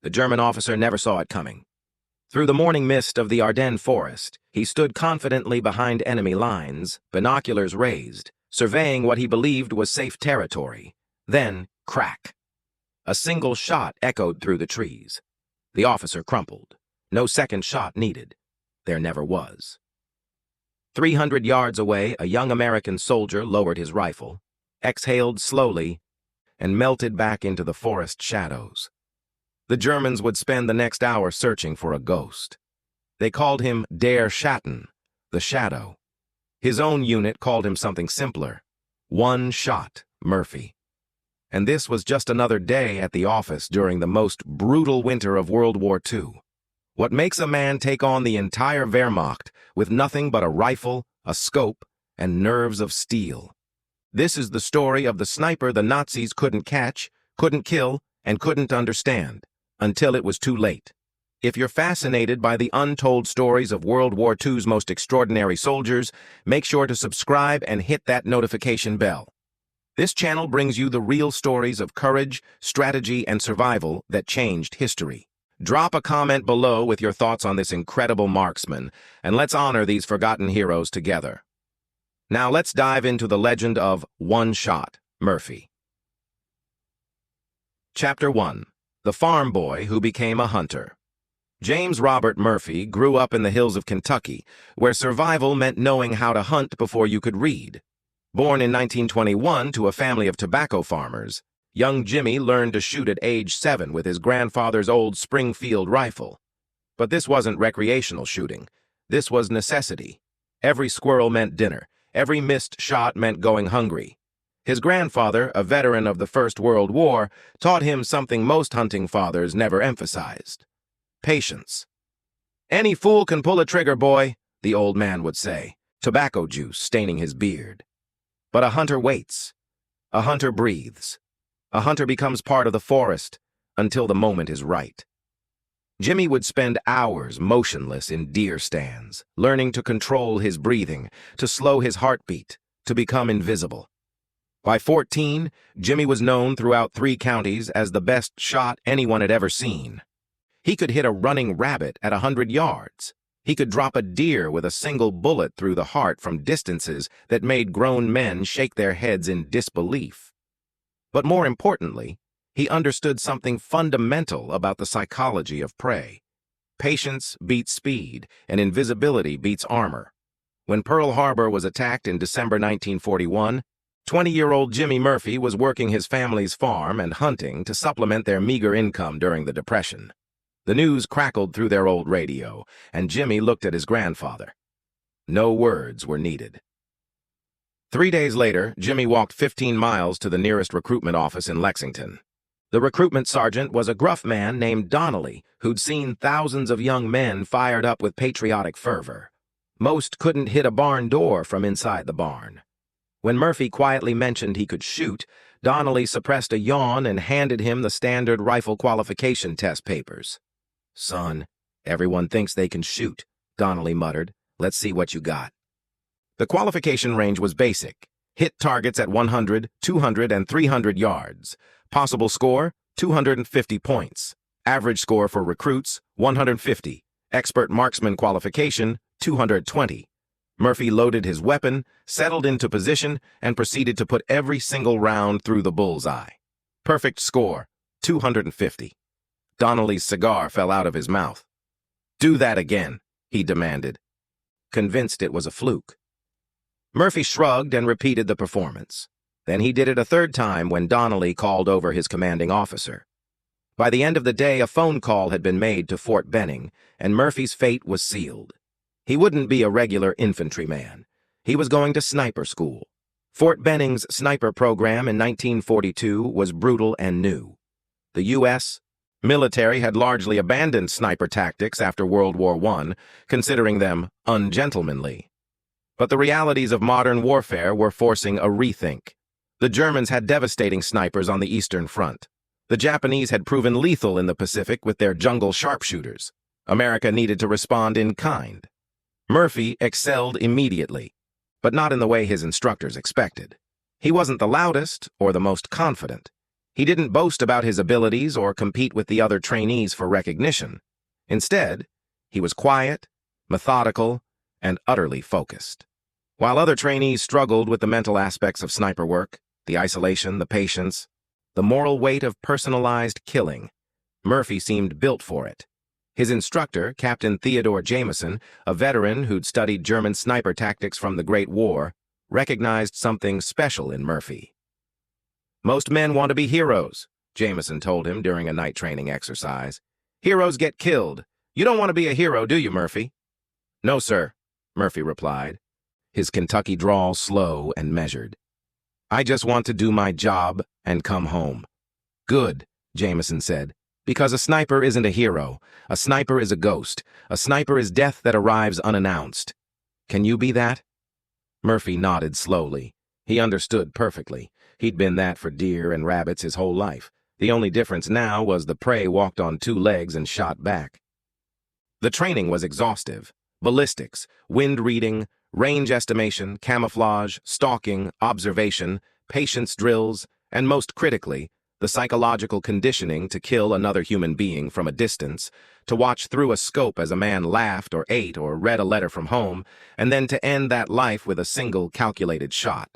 The German officer never saw it coming. Through the morning mist of the Ardennes forest, he stood confidently behind enemy lines, binoculars raised, surveying what he believed was safe territory. Then, crack! A single shot echoed through the trees. The officer crumpled. No second shot needed. There never was. 300 yards away, a young American soldier lowered his rifle, exhaled slowly, and melted back into the forest shadows. The Germans would spend the next hour searching for a ghost. They called him Der Schatten, the Shadow. His own unit called him something simpler: One Shot Murphy. And this was just another day at the office during the most brutal winter of World War II. What makes a man take on the entire Wehrmacht with nothing but a rifle, a scope, and nerves of steel? This is the story of the sniper the Nazis couldn't catch, couldn't kill, and couldn't understand, until it was too late. If you're fascinated by the untold stories of World War II's most extraordinary soldiers, make sure to subscribe and hit that notification bell. This channel brings you the real stories of courage, strategy, and survival that changed history. Drop a comment below with your thoughts on this incredible marksman, and let's honor these forgotten heroes together. Now let's dive into the legend of One Shot Murphy. Chapter 1. The Farm Boy Who Became a Hunter. James Robert Murphy grew up in the hills of Kentucky, where survival meant knowing how to hunt before you could read. Born in 1921 to a family of tobacco farmers, young Jimmy learned to shoot at age 7 with his grandfather's old Springfield rifle. But this wasn't recreational shooting. This was necessity. Every squirrel meant dinner. Every missed shot meant going hungry. His grandfather, a veteran of the First World War, taught him something most hunting fathers never emphasized: patience. "Any fool can pull a trigger, boy," the old man would say, tobacco juice staining his beard. But a hunter waits. A hunter breathes. A hunter becomes part of the forest until the moment is right. Jimmy would spend hours motionless in deer stands, learning to control his breathing, to slow his heartbeat, to become invisible. By 14, Jimmy was known throughout 3 counties as the best shot anyone had ever seen. He could hit a running rabbit at 100 yards. He could drop a deer with a single bullet through the heart from distances that made grown men shake their heads in disbelief. But more importantly, he understood something fundamental about the psychology of prey. Patience beats speed, and invisibility beats armor. When Pearl Harbor was attacked in December 1941, 20-year-old Jimmy Murphy was working his family's farm and hunting to supplement their meager income during the Depression. The news crackled through their old radio, and Jimmy looked at his grandfather. No words were needed. 3 days later, Jimmy walked 15 miles to the nearest recruitment office in Lexington. The recruitment sergeant was a gruff man named Donnelly, who'd seen thousands of young men fired up with patriotic fervor. Most couldn't hit a barn door from inside the barn. When Murphy quietly mentioned he could shoot, Donnelly suppressed a yawn and handed him the standard rifle qualification test papers. "Son, everyone thinks they can shoot," Donnelly muttered. "Let's see what you got." The qualification range was basic: hit targets at 100, 200, and 300 yards. Possible score, 250 points. Average score for recruits, 150. Expert marksman qualification, 220. Murphy loaded his weapon, settled into position, and proceeded to put every single round through the bullseye. Perfect score, 250. Donnelly's cigar fell out of his mouth. "Do that again," he demanded, convinced it was a fluke. Murphy shrugged and repeated the performance. Then he did it a third time when Donnelly called over his commanding officer. By the end of the day, a phone call had been made to Fort Benning, and Murphy's fate was sealed. He wouldn't be a regular infantryman. He was going to sniper school. Fort Benning's sniper program in 1942 was brutal and new. The U.S. military had largely abandoned sniper tactics after World War I, considering them ungentlemanly. But the realities of modern warfare were forcing a rethink. The Germans had devastating snipers on the Eastern Front. The Japanese had proven lethal in the Pacific with their jungle sharpshooters. America needed to respond in kind. Murphy excelled immediately, but not in the way his instructors expected. He wasn't the loudest or the most confident. He didn't boast about his abilities or compete with the other trainees for recognition. Instead, he was quiet, methodical, and utterly focused. While other trainees struggled with the mental aspects of sniper work, the isolation, the patience, the moral weight of personalized killing, Murphy seemed built for it. His instructor, Captain Theodore Jameson, a veteran who'd studied German sniper tactics from the Great War, recognized something special in Murphy. "Most men want to be heroes," Jameson told him during a night training exercise. "Heroes get killed. You don't want to be a hero, do you, Murphy?" "No, sir," Murphy replied, his Kentucky drawl slow and measured. "I just want to do my job and come home." "Good," Jameson said, "because a sniper isn't a hero. A sniper is a ghost. A sniper is death that arrives unannounced. Can you be that?" Murphy nodded slowly. He understood perfectly. He'd been that for deer and rabbits his whole life. The only difference now was the prey walked on two legs and shot back. The training was exhaustive. Ballistics, wind reading, range estimation, camouflage, stalking, observation, patience drills, and most critically, the psychological conditioning to kill another human being from a distance, to watch through a scope as a man laughed or ate or read a letter from home, and then to end that life with a single calculated shot.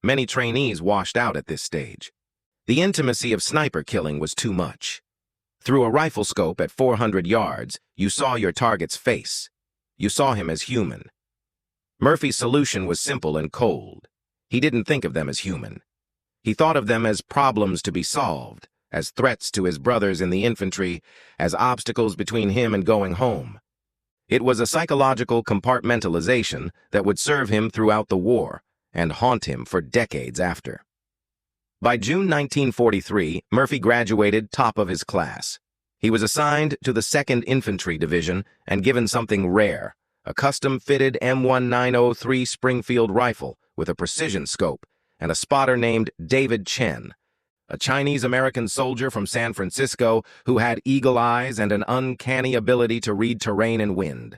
Many trainees washed out at this stage. The intimacy of sniper killing was too much. Through a rifle scope at 400 yards, you saw your target's face. You saw him as human. Murphy's solution was simple and cold. He didn't think of them as human. He thought of them as problems to be solved, as threats to his brothers in the infantry, as obstacles between him and going home. It was a psychological compartmentalization that would serve him throughout the war and haunt him for decades after. By June 1943, Murphy graduated top of his class. He was assigned to the 2nd Infantry Division and given something rare, a custom-fitted M1903 Springfield rifle with a precision scope and a spotter named David Chen, a Chinese-American soldier from San Francisco who had eagle eyes and an uncanny ability to read terrain and wind.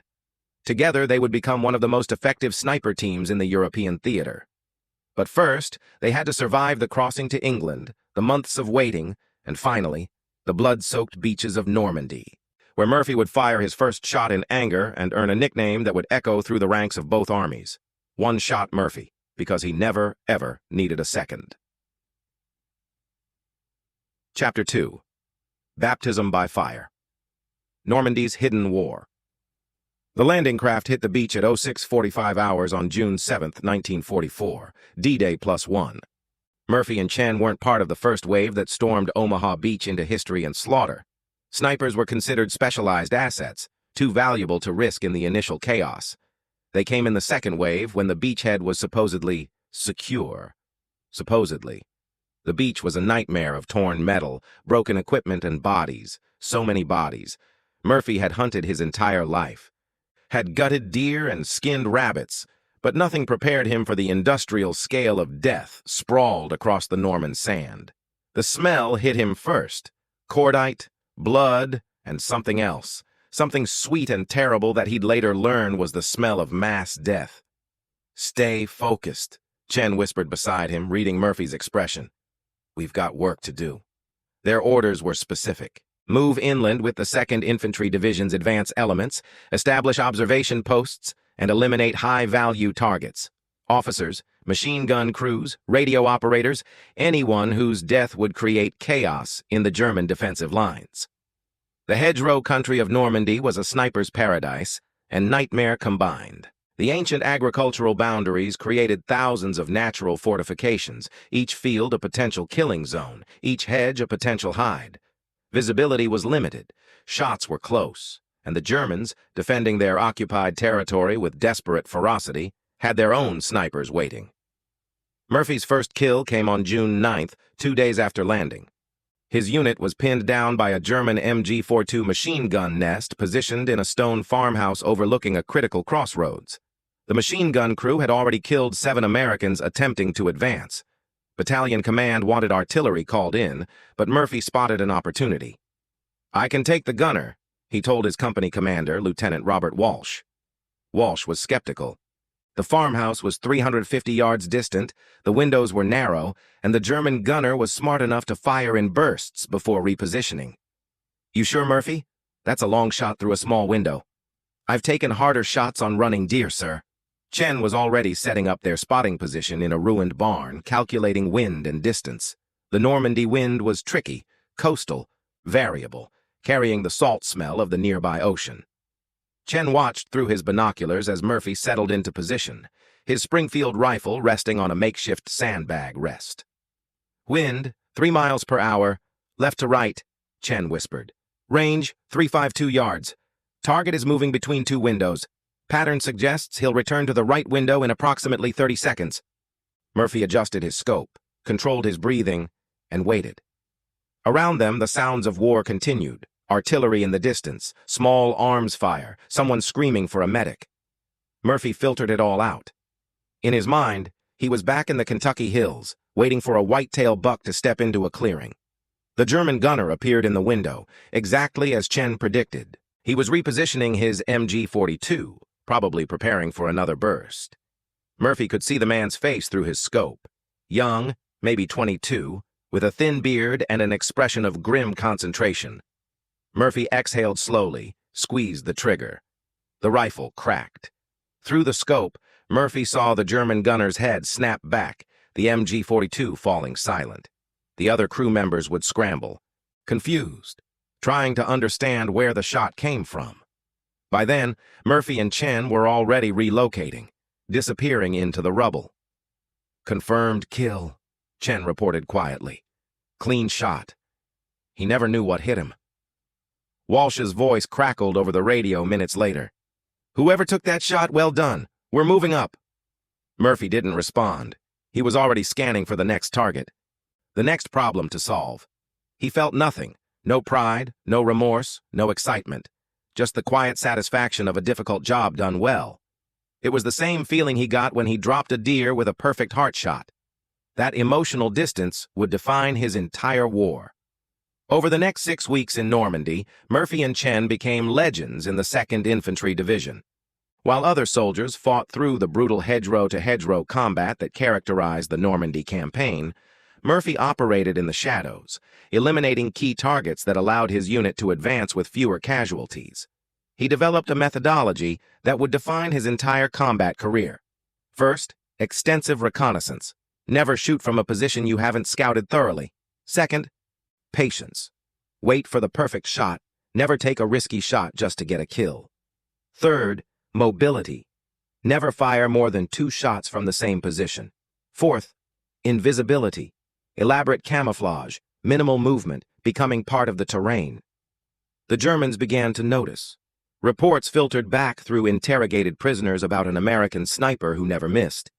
Together, they would become one of the most effective sniper teams in the European theater. But first, they had to survive the crossing to England, the months of waiting, and finally, the blood-soaked beaches of Normandy, where Murphy would fire his first shot in anger and earn a nickname that would echo through the ranks of both armies. One-Shot Murphy, because he never, ever needed a second. Chapter 2. Baptism by Fire. Normandy's Hidden War. The landing craft hit the beach at 06:45 hours on June 7, 1944, D-Day +1. Murphy and Chen weren't part of the first wave that stormed Omaha Beach into history and slaughter. Snipers were considered specialized assets, too valuable to risk in the initial chaos. They came in the second wave when the beachhead was supposedly secure. Supposedly. The beach was a nightmare of torn metal, broken equipment, and bodies. So many bodies. Murphy had hunted his entire life. Had gutted deer and skinned rabbits, but nothing prepared him for the industrial scale of death sprawled across the Norman sand. The smell hit him first. Cordite, blood, and something else. Something sweet and terrible that he'd later learn was the smell of mass death. "Stay focused," Chen whispered beside him, reading Murphy's expression. "We've got work to do." Their orders were specific. Move inland with the 2nd Infantry Division's advance elements, establish observation posts, and eliminate high-value targets. Officers, machine gun crews, radio operators, anyone whose death would create chaos in the German defensive lines. The hedgerow country of Normandy was a sniper's paradise and nightmare combined. The ancient agricultural boundaries created thousands of natural fortifications, each field a potential killing zone, each hedge a potential hide. Visibility was limited, shots were close, and the Germans, defending their occupied territory with desperate ferocity, had their own snipers waiting. Murphy's first kill came on June 9th, 2 days after landing. His unit was pinned down by a German MG-42 machine gun nest positioned in a stone farmhouse overlooking a critical crossroads. The machine gun crew had already killed 7 Americans attempting to advance. Battalion command wanted artillery called in, but Murphy spotted an opportunity. "I can take the gunner," he told his company commander, Lieutenant Robert Walsh. Walsh was skeptical. The farmhouse was 350 yards distant, the windows were narrow, and the German gunner was smart enough to fire in bursts before repositioning. "You sure, Murphy? That's a long shot through a small window." "I've taken harder shots on running deer, sir." Chen was already setting up their spotting position in a ruined barn, calculating wind and distance. The Normandy wind was tricky, coastal, variable, carrying the salt smell of the nearby ocean. Chen watched through his binoculars as Murphy settled into position, his Springfield rifle resting on a makeshift sandbag rest. "Wind, 3 miles per hour, left to right," Chen whispered. "Range, 352 yards. Target is moving between 2 windows. Pattern suggests he'll return to the right window in approximately 30 seconds. Murphy adjusted his scope, controlled his breathing, and waited. Around them, the sounds of war continued. Artillery in the distance, small arms fire, someone screaming for a medic. Murphy filtered it all out. In his mind, he was back in the Kentucky hills, waiting for a white-tail buck to step into a clearing. The German gunner appeared in the window, exactly as Chen predicted. He was repositioning his MG-42, probably preparing for another burst. Murphy could see the man's face through his scope. Young, maybe 22, with a thin beard and an expression of grim concentration. Murphy exhaled slowly, squeezed the trigger. The rifle cracked. Through the scope, Murphy saw the German gunner's head snap back, the MG-42 falling silent. The other crew members would scramble, confused, trying to understand where the shot came from. By then, Murphy and Chen were already relocating, disappearing into the rubble. "Confirmed kill," Chen reported quietly. "Clean shot. He never knew what hit him." Walsh's voice crackled over the radio minutes later. "Whoever took that shot, well done. We're moving up." Murphy didn't respond. He was already scanning for the next target. The next problem to solve. He felt nothing. No pride, no remorse, no excitement. Just the quiet satisfaction of a difficult job done well. It was the same feeling he got when he dropped a deer with a perfect heart shot. That emotional distance would define his entire war. Over the next 6 weeks in Normandy, Murphy and Chen became legends in the 2nd Infantry Division. While other soldiers fought through the brutal hedgerow-to-hedgerow combat that characterized the Normandy campaign, Murphy operated in the shadows, eliminating key targets that allowed his unit to advance with fewer casualties. He developed a methodology that would define his entire combat career. First, extensive reconnaissance. Never shoot from a position you haven't scouted thoroughly. Second, patience. Wait for the perfect shot. Never take a risky shot just to get a kill. Third, mobility. Never fire more than 2 shots from the same position. Fourth, invisibility. Elaborate camouflage, minimal movement, becoming part of the terrain. The Germans began to notice. Reports filtered back through interrogated prisoners about an American sniper who never missed,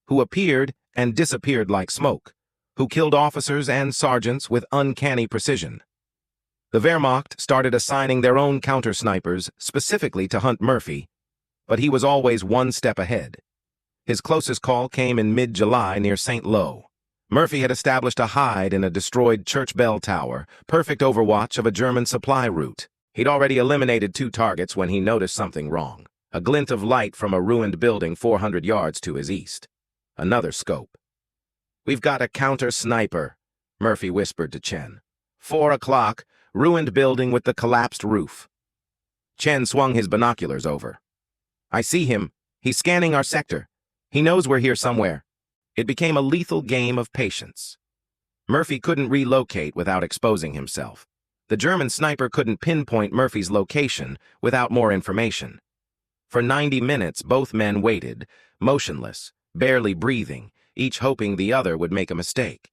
who appeared and disappeared like smoke, who killed officers and sergeants with uncanny precision. The Wehrmacht started assigning their own counter-snipers specifically to hunt Murphy, but he was always one step ahead. His closest call came in mid-July near St. Lo. Murphy had established a hide in a destroyed church bell tower, perfect overwatch of a German supply route. He'd already eliminated 2 targets when he noticed something wrong. A glint of light from a ruined building 400 yards to his east. Another scope. "We've got a counter-sniper," Murphy whispered to Chen. 4 o'clock, ruined building with the collapsed roof. Chen swung his binoculars over. "I see him. He's scanning our sector. He knows we're here somewhere." It became a lethal game of patience. Murphy couldn't relocate without exposing himself. The German sniper couldn't pinpoint Murphy's location without more information. For 90 minutes, both men waited, motionless, barely breathing, each hoping the other would make a mistake.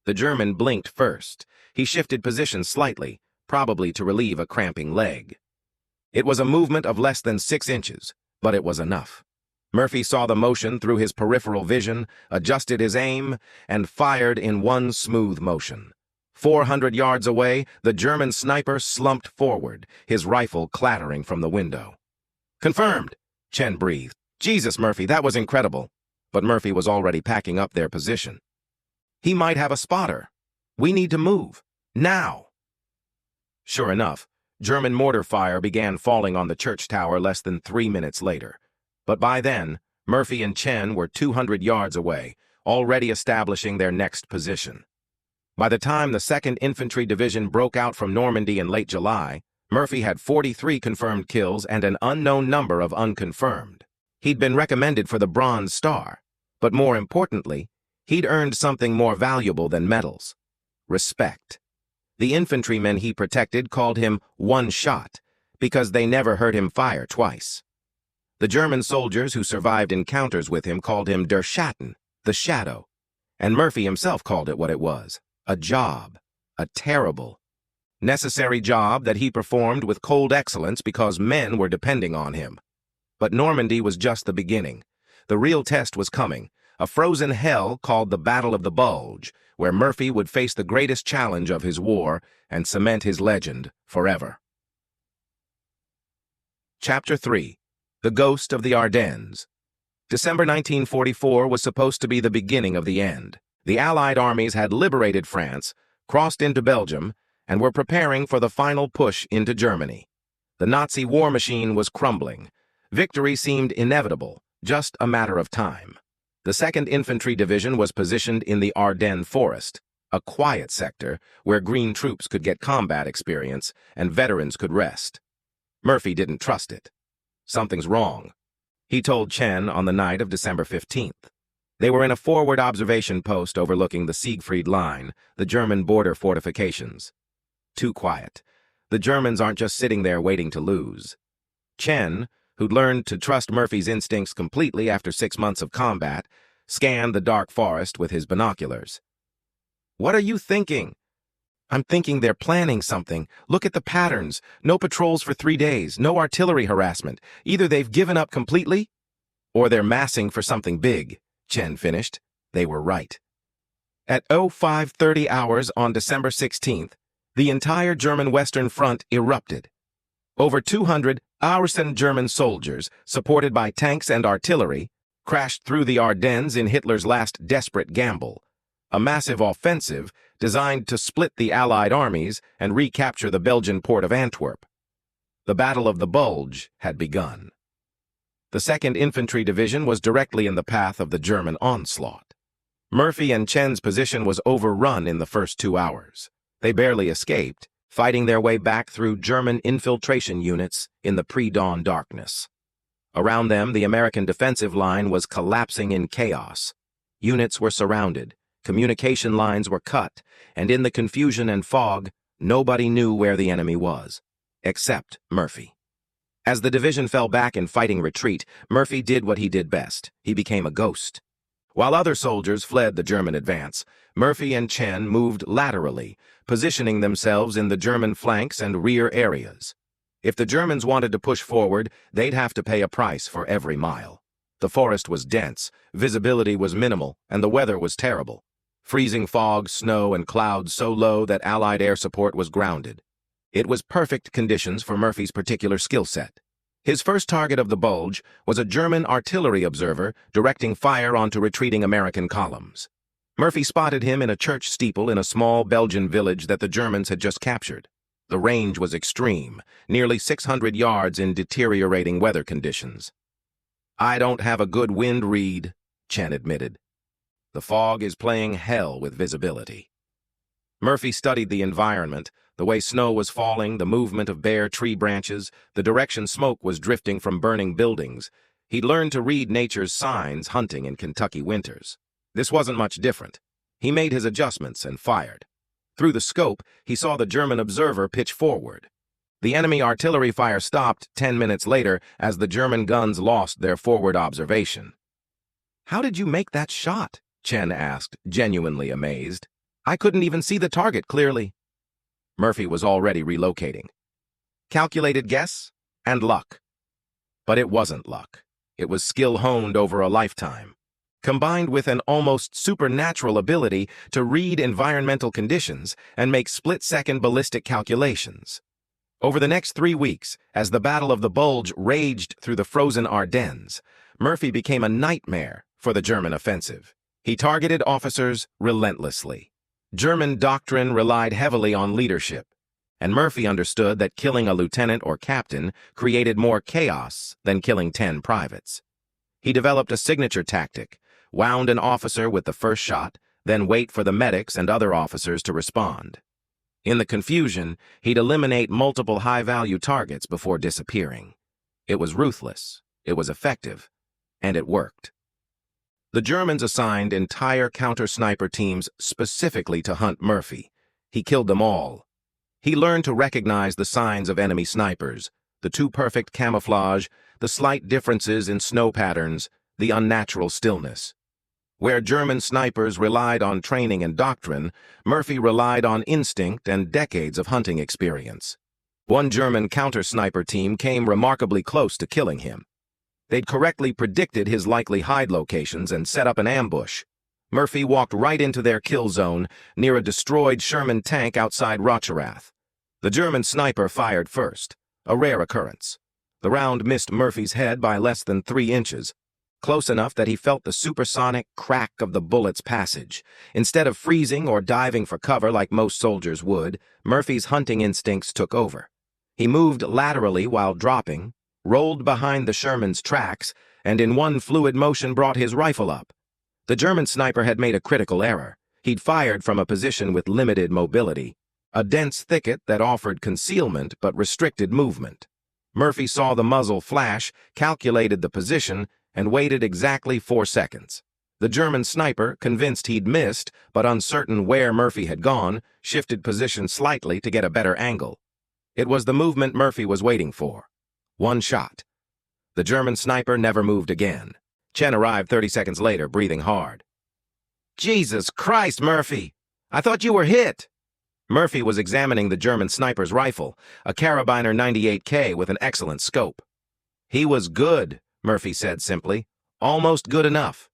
The German blinked first. He shifted position slightly, probably to relieve a cramping leg. It was a movement of less than 6 inches, but it was enough. Murphy saw the motion through his peripheral vision, adjusted his aim, and fired in one smooth motion. 400 yards away, the German sniper slumped forward, his rifle clattering from the window. "Confirmed," Chen breathed. "Jesus, Murphy, that was incredible." But Murphy was already packing up their position. "He might have a spotter. We need to move. Now." Sure enough, German mortar fire began falling on the church tower less than 3 minutes later. But by then, Murphy and Chen were 200 yards away, already establishing their next position. By the time the 2nd Infantry Division broke out from Normandy in late July, Murphy had 43 confirmed kills and an unknown number of unconfirmed. He'd been recommended for the Bronze Star, but more importantly, he'd earned something more valuable than medals: respect. The infantrymen he protected called him One Shot because they never heard him fire twice. The German soldiers who survived encounters with him called him Der Schatten, the Shadow, and Murphy himself called it what it was: a job, a terrible, necessary job that he performed with cold excellence because men were depending on him. But Normandy was just the beginning. The real test was coming, a frozen hell called the Battle of the Bulge, where Murphy would face the greatest challenge of his war and cement his legend forever. Chapter 3. The Ghost of the Ardennes. December 1944 was supposed to be the beginning of the end. The Allied armies had liberated France, crossed into Belgium, and were preparing for the final push into Germany. The Nazi war machine was crumbling. Victory seemed inevitable, just a matter of time. The 2nd Infantry Division was positioned in the Ardennes Forest, a quiet sector where green troops could get combat experience and veterans could rest. Murphy didn't trust it. Something's wrong, he told Chen on the night of December 15th. They were in a forward observation post overlooking the Siegfried Line, the German border fortifications. Too quiet. The Germans aren't just sitting there waiting to lose. Chen, who'd learned to trust Murphy's instincts completely after 6 months of combat, scanned the dark forest with his binoculars. "What are you thinking?" "I'm thinking they're planning something. Look at the patterns. No patrols for 3 days, no artillery harassment. Either they've given up completely, or they're massing for something big," Chen finished. They were right. At 0530 hours on December 16th, the entire German Western Front erupted. Over 200 Auersen German soldiers, supported by tanks and artillery, crashed through the Ardennes in Hitler's last desperate gamble, a massive offensive designed to split the Allied armies and recapture the Belgian port of Antwerp. The Battle of the Bulge had begun. The 2nd Infantry Division was directly in the path of the German onslaught. Murphy and Chen's position was overrun in the first 2 hours. They barely escaped, fighting their way back through German infiltration units in the pre-dawn darkness. Around them, the American defensive line was collapsing in chaos. Units were surrounded, communication lines were cut, and in the confusion and fog, nobody knew where the enemy was, except Murphy. As the division fell back in fighting retreat, Murphy did what he did best. He became a ghost. While other soldiers fled the German advance, Murphy and Chen moved laterally, positioning themselves in the German flanks and rear areas. If the Germans wanted to push forward, they'd have to pay a price for every mile. The forest was dense, visibility was minimal, and the weather was terrible. Freezing fog, snow, and clouds so low that Allied air support was grounded. It was perfect conditions for Murphy's particular skill set. His first target of the Bulge was a German artillery observer directing fire onto retreating American columns. Murphy spotted him in a church steeple in a small Belgian village that the Germans had just captured. The range was extreme, nearly 600 yards in deteriorating weather conditions. "I don't have a good wind read," Chen admitted. "The fog is playing hell with visibility." Murphy studied the environment, the way snow was falling, the movement of bare tree branches, the direction smoke was drifting from burning buildings. He'd learned to read nature's signs hunting in Kentucky winters. This wasn't much different. He made his adjustments and fired. Through the scope, he saw the German observer pitch forward. The enemy artillery fire stopped 10 minutes later as the German guns lost their forward observation. "How did you make that shot?" Chen asked, genuinely amazed. "I couldn't even see the target clearly." Murphy was already relocating. Calculated guess and luck. But it wasn't luck. It was skill honed over a lifetime, combined with an almost supernatural ability to read environmental conditions and make split-second ballistic calculations. Over the next 3 weeks, as the Battle of the Bulge raged through the frozen Ardennes, Murphy became a nightmare for the German offensive. He targeted officers relentlessly. German doctrine relied heavily on leadership, and Murphy understood that killing a lieutenant or captain created more chaos than killing 10 privates. He developed a signature tactic, wound an officer with the first shot, then wait for the medics and other officers to respond. In the confusion, he'd eliminate multiple high-value targets before disappearing. It was ruthless, it was effective, and it worked. The Germans assigned entire counter-sniper teams specifically to hunt Murphy. He killed them all. He learned to recognize the signs of enemy snipers, the too-perfect camouflage, the slight differences in snow patterns, the unnatural stillness. Where German snipers relied on training and doctrine, Murphy relied on instinct and decades of hunting experience. One German counter-sniper team came remarkably close to killing him. They'd correctly predicted his likely hide locations and set up an ambush. Murphy walked right into their kill zone near a destroyed Sherman tank outside Rocherath. The German sniper fired first, a rare occurrence. The round missed Murphy's head by less than 3 inches, close enough that he felt the supersonic crack of the bullet's passage. Instead of freezing or diving for cover like most soldiers would, Murphy's hunting instincts took over. He moved laterally while dropping, rolled behind the Sherman's tracks, and in one fluid motion brought his rifle up. The German sniper had made a critical error. He'd fired from a position with limited mobility, a dense thicket that offered concealment but restricted movement. Murphy saw the muzzle flash, calculated the position, and waited exactly 4 seconds. The German sniper, convinced he'd missed, but uncertain where Murphy had gone, shifted position slightly to get a better angle. It was the movement Murphy was waiting for. 1 shot. The German sniper never moved again. Chen arrived 30 seconds later, breathing hard. "Jesus Christ, Murphy! I thought you were hit!" Murphy was examining the German sniper's rifle, a Carabiner 98K with an excellent scope. "He was good," Murphy said simply. "Almost good enough."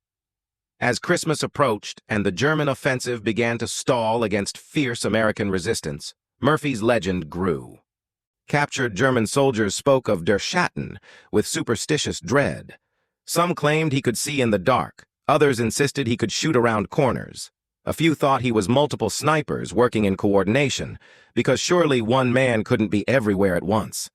As Christmas approached and the German offensive began to stall against fierce American resistance, Murphy's legend grew. Captured German soldiers spoke of Der Schatten with superstitious dread. Some claimed he could see in the dark. Others insisted he could shoot around corners. A few thought he was multiple snipers working in coordination, because surely one man couldn't be everywhere at once.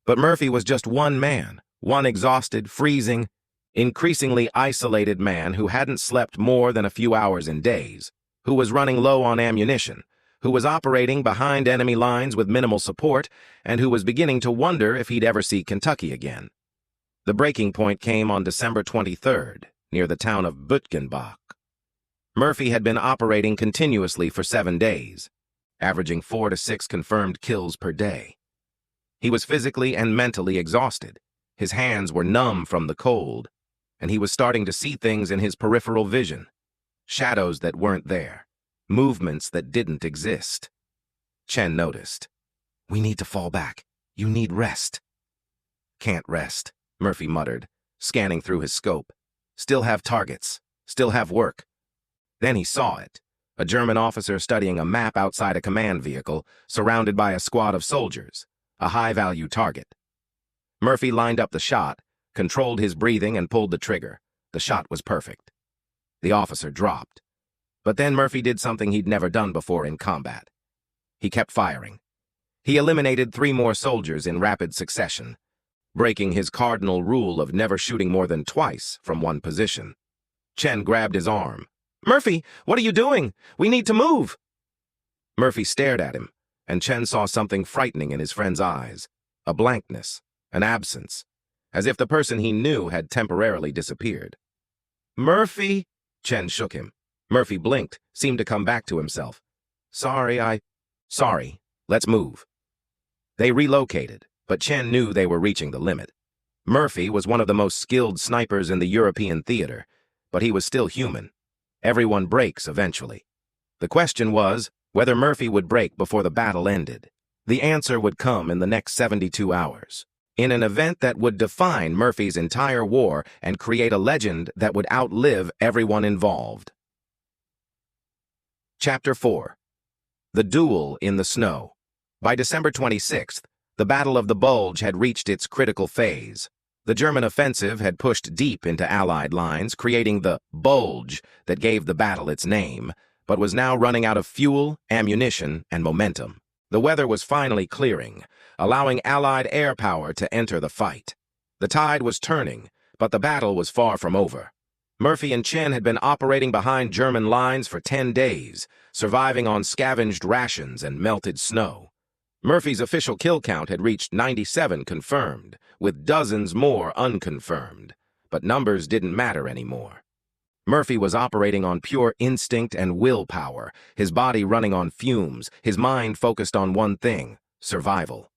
But Murphy was just one man, one exhausted, freezing, increasingly isolated man who hadn't slept more than a few hours in days, who was running low on ammunition, who was operating behind enemy lines with minimal support, and who was beginning to wonder if he'd ever see Kentucky again. The breaking point came on December 23rd, near the town of Butgenbach. Murphy had been operating continuously for 7 days, averaging 4 to 6 confirmed kills per day. He was physically and mentally exhausted. His hands were numb from the cold, and he was starting to see things in his peripheral vision. Shadows that weren't there, movements that didn't exist. Chen noticed. "We need to fall back. You need rest." "Can't rest," Murphy muttered, scanning through his scope. "Still have targets. Still have work." Then he saw it. A German officer studying a map outside a command vehicle, surrounded by a squad of soldiers. A high-value target. Murphy lined up the shot, controlled his breathing, and pulled the trigger. The shot was perfect. The officer dropped. But then Murphy did something he'd never done before in combat. He kept firing. He eliminated 3 more soldiers in rapid succession, breaking his cardinal rule of never shooting more than twice from one position. Chen grabbed his arm. "Murphy, what are you doing? We need to move!" Murphy stared at him, and Chen saw something frightening in his friend's eyes. A blankness, an absence, as if the person he knew had temporarily disappeared. "Murphy!" Chen shook him. Murphy blinked, seemed to come back to himself. Sorry, let's move." They relocated, but Chen knew they were reaching the limit. Murphy was one of the most skilled snipers in the European theater, but he was still human. Everyone breaks eventually. The question was whether Murphy would break before the battle ended. The answer would come in the next 72 hours, in an event that would define Murphy's entire war and create a legend that would outlive everyone involved. Chapter 4. The Duel in the Snow. By December 26th, the Battle of the Bulge had reached its critical phase. The German offensive had pushed deep into Allied lines, creating the bulge that gave the battle its name, but was now running out of fuel, ammunition, and momentum. The weather was finally clearing, allowing Allied air power to enter the fight. The tide was turning, But the battle was far from over. Murphy and Chen had been operating behind German lines for 10 days, surviving on scavenged rations and melted snow. Murphy's official kill count had reached 97 confirmed, with dozens more unconfirmed. But numbers didn't matter anymore. Murphy was operating on pure instinct and willpower, his body running on fumes, his mind focused on one thing: survival.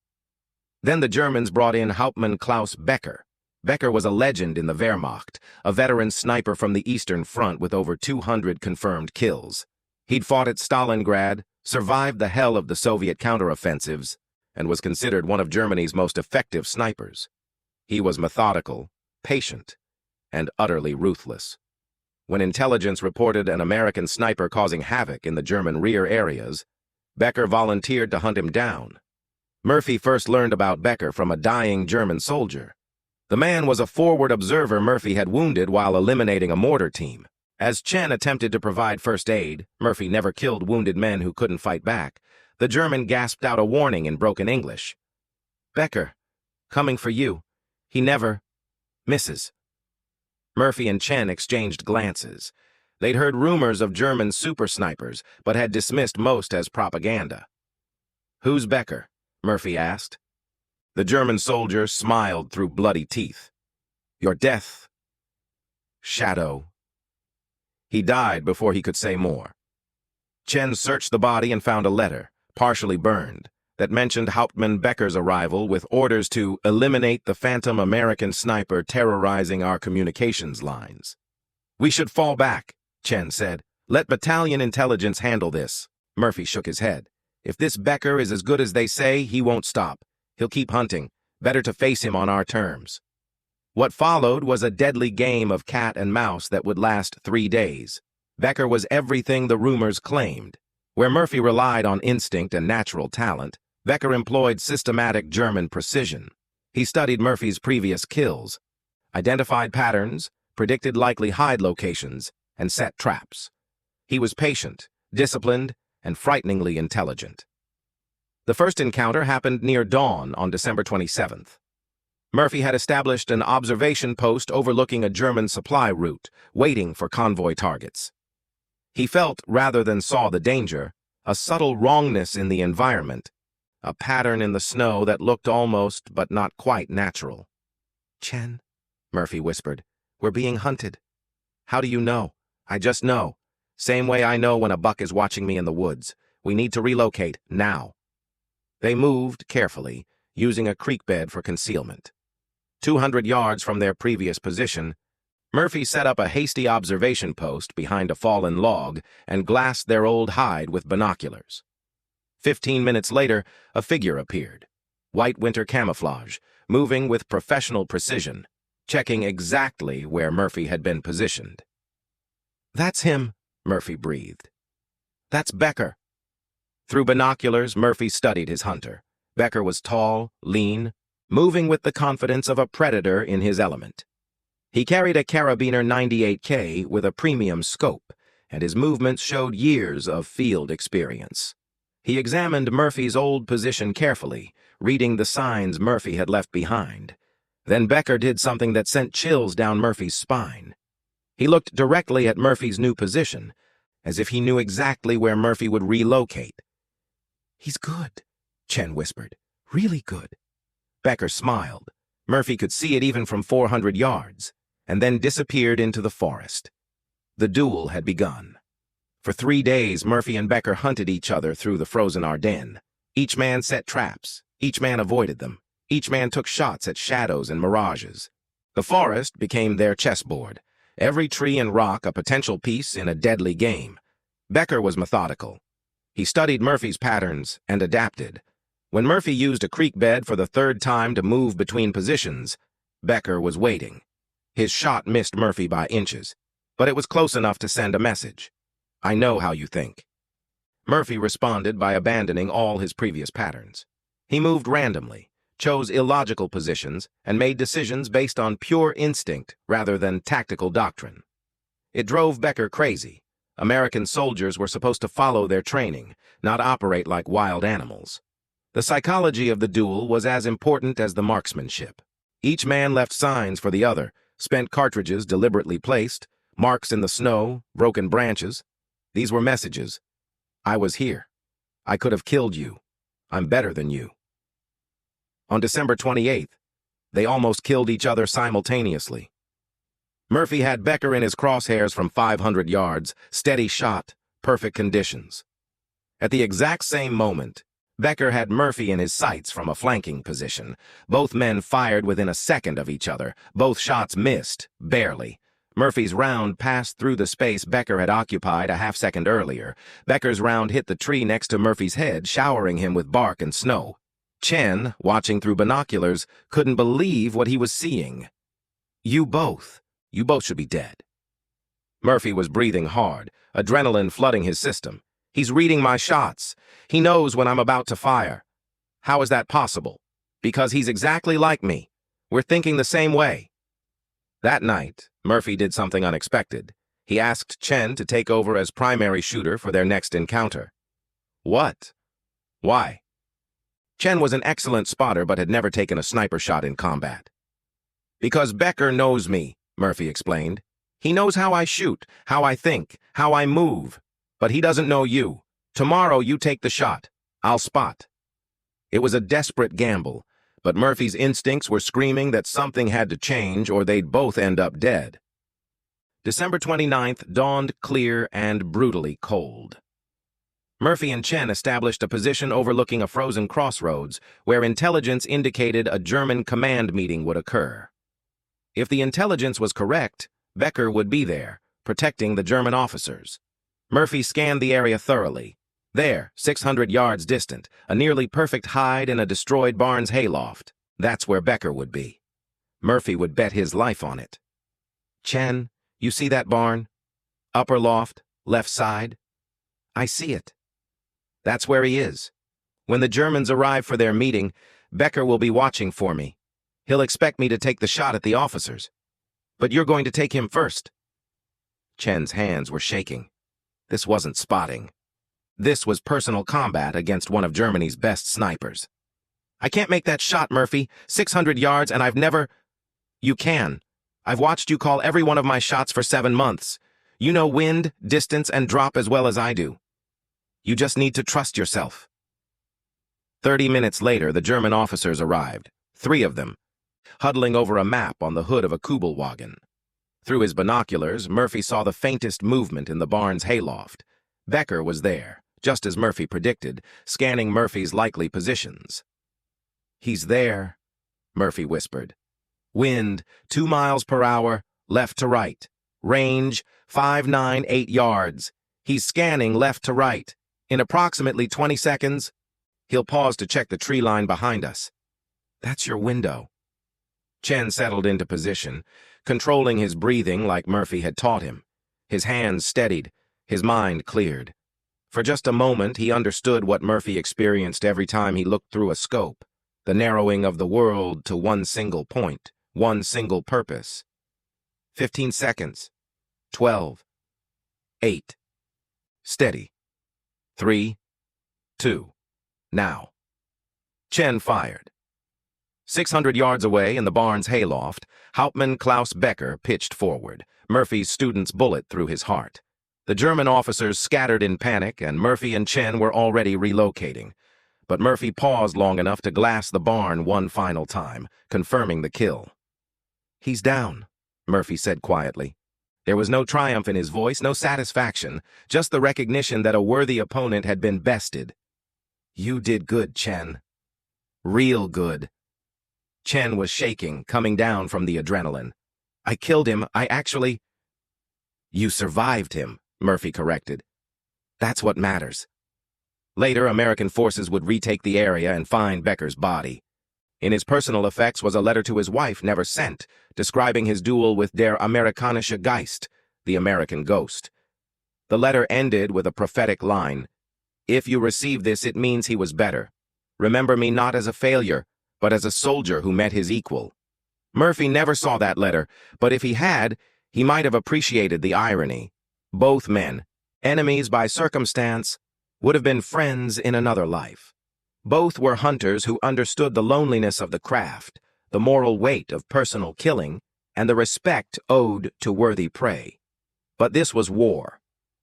Then the Germans brought in Hauptmann Klaus Becker. Becker was a legend in the Wehrmacht, a veteran sniper from the Eastern Front with over 200 confirmed kills. He'd fought at Stalingrad, survived the hell of the Soviet counteroffensives, and was considered one of Germany's most effective snipers. He was methodical, patient, and utterly ruthless. When intelligence reported an American sniper causing havoc in the German rear areas, Becker volunteered to hunt him down. Murphy first learned about Becker from a dying German soldier. The man was a forward observer Murphy had wounded while eliminating a mortar team. As Chen attempted to provide first aid, Murphy never killed wounded men who couldn't fight back, the German gasped out a warning in broken English. "Becker, coming for you. He never misses." Murphy and Chen exchanged glances. They'd heard rumors of German super snipers, but had dismissed most as propaganda. "Who's Becker?" Murphy asked. The German soldier smiled through bloody teeth. "Your death, Shadow." He died before he could say more. Chen searched the body and found a letter, partially burned, that mentioned Hauptmann Becker's arrival with orders to eliminate the phantom American sniper terrorizing our communications lines. "We should fall back," Chen said. "Let battalion intelligence handle this." Murphy shook his head. "If this Becker is as good as they say, he won't stop. He'll keep hunting. Better to face him on our terms." What followed was a deadly game of cat and mouse that would last 3 days. Becker was everything the rumors claimed. Where Murphy relied on instinct and natural talent, Becker employed systematic German precision. He studied Murphy's previous kills, identified patterns, predicted likely hide locations, and set traps. He was patient, disciplined, and frighteningly intelligent. The first encounter happened near dawn on December 27th. Murphy had established an observation post overlooking a German supply route, waiting for convoy targets. He felt, rather than saw the danger, a subtle wrongness in the environment, a pattern in the snow that looked almost but not quite natural. "Chen," Murphy whispered, "we're being hunted." "How do you know?" "I just know. Same way I know when a buck is watching me in the woods. We need to relocate, now." They moved carefully, using a creek bed for concealment. 200 yards from their previous position, Murphy set up a hasty observation post behind a fallen log and glassed their old hide with binoculars. 15 minutes later, a figure appeared. White winter camouflage, moving with professional precision, checking exactly where Murphy had been positioned. "That's him," Murphy breathed. "That's Becker." Through binoculars, Murphy studied his hunter. Becker was tall, lean, moving with the confidence of a predator in his element. He carried a Carabiner 98K with a premium scope, and his movements showed years of field experience. He examined Murphy's old position carefully, reading the signs Murphy had left behind. Then Becker did something that sent chills down Murphy's spine. He looked directly at Murphy's new position, as if he knew exactly where Murphy would relocate. "He's good," Chen whispered. "Really good." Becker smiled. Murphy could see it even from 400 yards, and then disappeared into the forest. The duel had begun. For 3 days, Murphy and Becker hunted each other through the frozen Ardennes. Each man set traps. Each man avoided them. Each man took shots at shadows and mirages. The forest became their chessboard. Every tree and rock a potential piece in a deadly game. Becker was methodical. He studied Murphy's patterns and adapted. When Murphy used a creek bed for the 3rd time to move between positions, Becker was waiting. His shot missed Murphy by inches, but it was close enough to send a message. "I know how you think." Murphy responded by abandoning all his previous patterns. He moved randomly, chose illogical positions, and made decisions based on pure instinct rather than tactical doctrine. It drove Becker crazy. American soldiers were supposed to follow their training, not operate like wild animals. The psychology of the duel was as important as the marksmanship. Each man left signs for the other, spent cartridges deliberately placed, marks in the snow, broken branches. These were messages. I was here. I could have killed you. I'm better than you. On December 28th, they almost killed each other simultaneously. Murphy had Becker in his crosshairs from 500 yards, steady shot, perfect conditions. At the exact same moment, Becker had Murphy in his sights from a flanking position. Both men fired within a second of each other. Both shots missed, barely. Murphy's round passed through the space Becker had occupied a half-second earlier. Becker's round hit the tree next to Murphy's head, showering him with bark and snow. Chen, watching through binoculars, couldn't believe what he was seeing. You both should be dead. Murphy was breathing hard, adrenaline flooding his system. He's reading my shots. He knows when I'm about to fire. How is that possible? Because he's exactly like me. We're thinking the same way. That night, Murphy did something unexpected. He asked Chen to take over as primary shooter for their next encounter. What? Why? Chen was an excellent spotter but had never taken a sniper shot in combat. Because Becker knows me, Murphy explained. He knows how I shoot, how I think, how I move. But he doesn't know you. Tomorrow you take the shot. I'll spot. It was a desperate gamble, but Murphy's instincts were screaming that something had to change or they'd both end up dead. December 29th dawned clear and brutally cold. Murphy and Chen established a position overlooking a frozen crossroads where intelligence indicated a German command meeting would occur. If the intelligence was correct, Becker would be there, protecting the German officers. Murphy scanned the area thoroughly. There, 600 yards distant, a nearly perfect hide in a destroyed barn's hayloft. That's where Becker would be. Murphy would bet his life on it. Chen, you see that barn? Upper loft, left side? I see it. That's where he is. When the Germans arrive for their meeting, Becker will be watching for me. He'll expect me to take the shot at the officers. But you're going to take him first. Chen's hands were shaking. This wasn't spotting. This was personal combat against one of Germany's best snipers. I can't make that shot, Murphy. 600 yards, and I've never... You can. I've watched you call every one of my shots for 7 months. You know wind, distance, and drop as well as I do. You just need to trust yourself. 30 minutes later, the German officers arrived, 3 of them, huddling over a map on the hood of a Kubelwagen. Through his binoculars, Murphy saw the faintest movement in the barn's hayloft. Becker was there, just as Murphy predicted, scanning Murphy's likely positions. He's there, Murphy whispered. Wind, 2 miles per hour, left to right. Range, 598 yards. He's scanning left to right. In approximately 20 seconds, he'll pause to check the tree line behind us. That's your window. Chen settled into position, controlling his breathing like Murphy had taught him. His hands steadied, his mind cleared. For just a moment, he understood what Murphy experienced every time he looked through a scope, the narrowing of the world to one single point, one single purpose. 15 seconds. 12. 8. Steady. 3. 2. Now. Chen fired. 600 yards away in the barn's hayloft, Hauptmann Klaus Becker pitched forward, Murphy's student's bullet through his heart. The German officers scattered in panic, and Murphy and Chen were already relocating. But Murphy paused long enough to glass the barn one final time, confirming the kill. He's down, Murphy said quietly. There was no triumph in his voice, no satisfaction, just the recognition that a worthy opponent had been bested. You did good, Chen. Real good. Chen was shaking, coming down from the adrenaline. I killed him. You survived him, Murphy corrected. That's what matters. Later, American forces would retake the area and find Becker's body. In his personal effects was a letter to his wife never sent, describing his duel with der amerikanische Geist, the American ghost. The letter ended with a prophetic line. If you receive this, it means he was better. Remember me not as a failure, but as a soldier who met his equal. Murphy never saw that letter, but if he had, he might have appreciated the irony. Both men, enemies by circumstance, would have been friends in another life. Both were hunters who understood the loneliness of the craft, the moral weight of personal killing, and the respect owed to worthy prey. But this was war,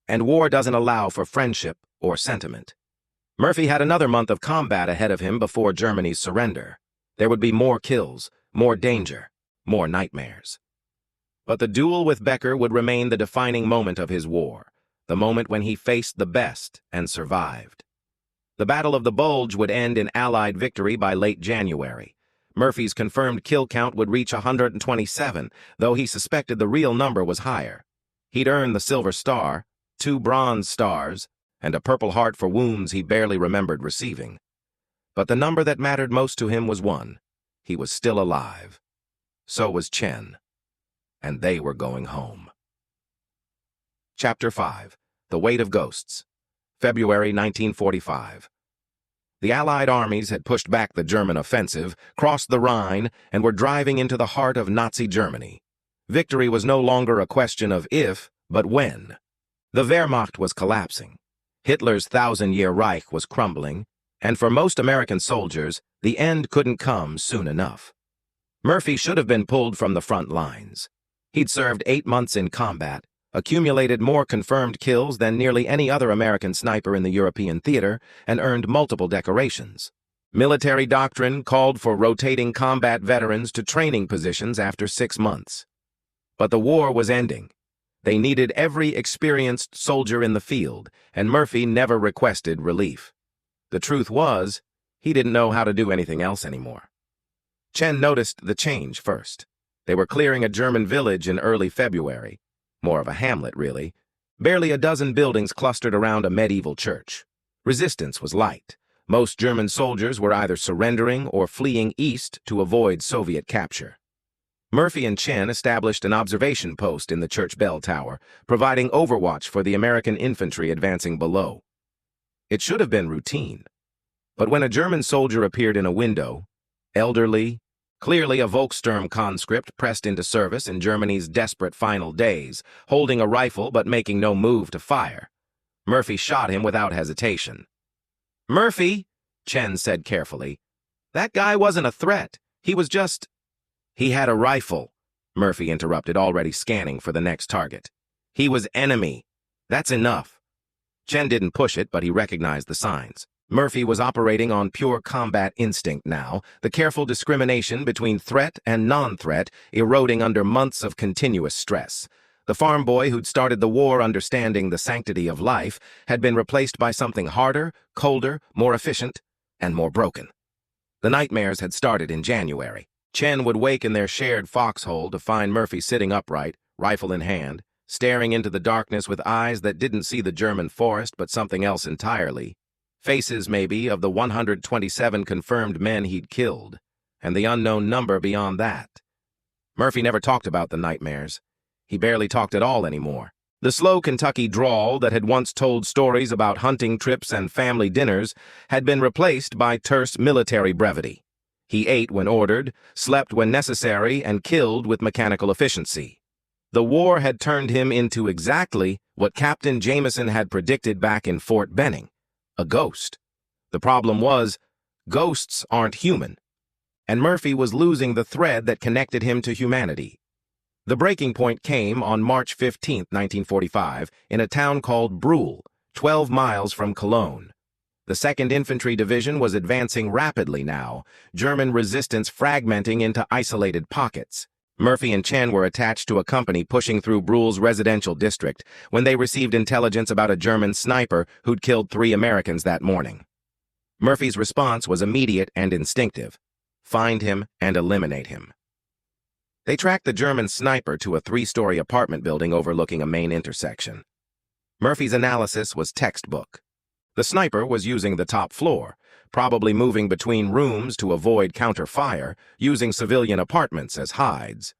and war doesn't allow for friendship or sentiment. Murphy had another month of combat ahead of him before Germany's surrender. There would be more kills, more danger, more nightmares. But the duel with Becker would remain the defining moment of his war, the moment when he faced the best and survived. The Battle of the Bulge would end in Allied victory by late January. Murphy's confirmed kill count would reach 127, though he suspected the real number was higher. He'd earned the Silver Star, 2 Bronze Stars, and a Purple Heart for wounds he barely remembered receiving. But the number that mattered most to him was 1. He was still alive. So was Chen. And they were going home. Chapter 5. The Weight of Ghosts. February 1945. The Allied armies had pushed back the German offensive, crossed the Rhine, and were driving into the heart of Nazi Germany. Victory was no longer a question of if, but when. The Wehrmacht was collapsing. Hitler's 1,000-year Reich was crumbling, and for most American soldiers, the end couldn't come soon enough. Murphy should have been pulled from the front lines. He'd served 8 months in combat, accumulated more confirmed kills than nearly any other American sniper in the European theater, and earned multiple decorations. Military doctrine called for rotating combat veterans to training positions after 6 months. But the war was ending. They needed every experienced soldier in the field, and Murphy never requested relief. The truth was, he didn't know how to do anything else anymore. Chen noticed the change first. They were clearing a German village in early February. More of a hamlet, really. Barely a dozen buildings clustered around a medieval church. Resistance was light. Most German soldiers were either surrendering or fleeing east to avoid Soviet capture. Murphy and Chen established an observation post in the church bell tower, providing overwatch for the American infantry advancing below. It should have been routine. But when a German soldier appeared in a window, elderly, clearly a Volkssturm conscript pressed into service in Germany's desperate final days, holding a rifle but making no move to fire, Murphy shot him without hesitation. "Murphy," Chen said carefully, "that guy wasn't a threat. He was just—" "He had a rifle," Murphy interrupted, already scanning for the next target. "He was enemy. That's enough." Chen didn't push it, but he recognized the signs. Murphy was operating on pure combat instinct now, the careful discrimination between threat and non-threat eroding under months of continuous stress. The farm boy who'd started the war understanding the sanctity of life had been replaced by something harder, colder, more efficient, and more broken. The nightmares had started in January. Chen would wake in their shared foxhole to find Murphy sitting upright, rifle in hand, staring into the darkness with eyes that didn't see the German forest but something else entirely. Faces, maybe, of the 127 confirmed men he'd killed, and the unknown number beyond that. Murphy never talked about the nightmares. He barely talked at all anymore. The slow Kentucky drawl that had once told stories about hunting trips and family dinners had been replaced by terse military brevity. He ate when ordered, slept when necessary, and killed with mechanical efficiency. The war had turned him into exactly what Captain Jameson had predicted back in Fort Benning. A ghost. The problem was, ghosts aren't human, and Murphy was losing the thread that connected him to humanity. The breaking point came on March 15, 1945, in a town called Brühl, 12 miles from Cologne. The 2nd Infantry Division was advancing rapidly now, German resistance fragmenting into isolated pockets. Murphy and Chen were attached to a company pushing through Brühl's residential district when they received intelligence about a German sniper who'd killed 3 Americans that morning. Murphy's response was immediate and instinctive. Find him and eliminate him. They tracked the German sniper to a 3-story apartment building overlooking a main intersection. Murphy's analysis was textbook. The sniper was using the top floor, probably moving between rooms to avoid counter-fire, using civilian apartments as hides.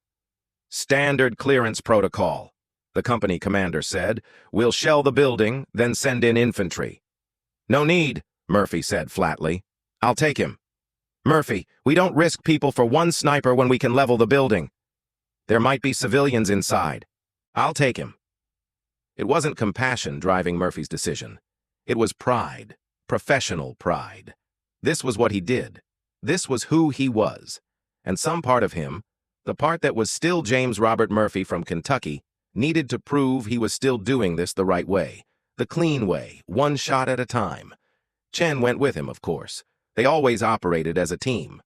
"Standard clearance protocol," the company commander said. "We'll shell the building, then send in infantry." "No need," Murphy said flatly. "I'll take him." "Murphy, we don't risk people for one sniper when we can level the building. There might be civilians inside. I'll take him." It wasn't compassion driving Murphy's decision. It was pride, professional pride. This was what he did. This was who he was. And some part of him, The part that was still James Robert Murphy from Kentucky needed to prove he was still doing this the right way, the clean way, one shot at a time. Chen went with him, of course. They always operated as a team.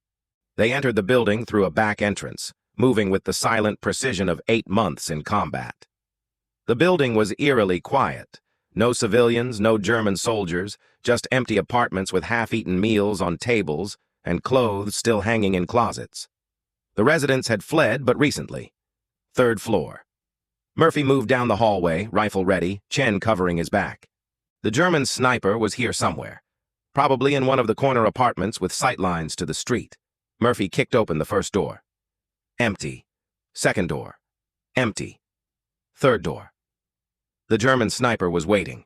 They entered the building through a back entrance, moving with the silent precision of 8 months in combat. The building was eerily quiet. No civilians, no German soldiers, just empty apartments with half-eaten meals on tables and clothes still hanging in closets. The residents had fled, but recently. 3rd floor. Murphy moved down the hallway, rifle ready, Chen covering his back. The German sniper was here somewhere, probably in one of the corner apartments with sightlines to the street. Murphy kicked open the first door. Empty. 2nd door. Empty. 3rd door. The German sniper was waiting.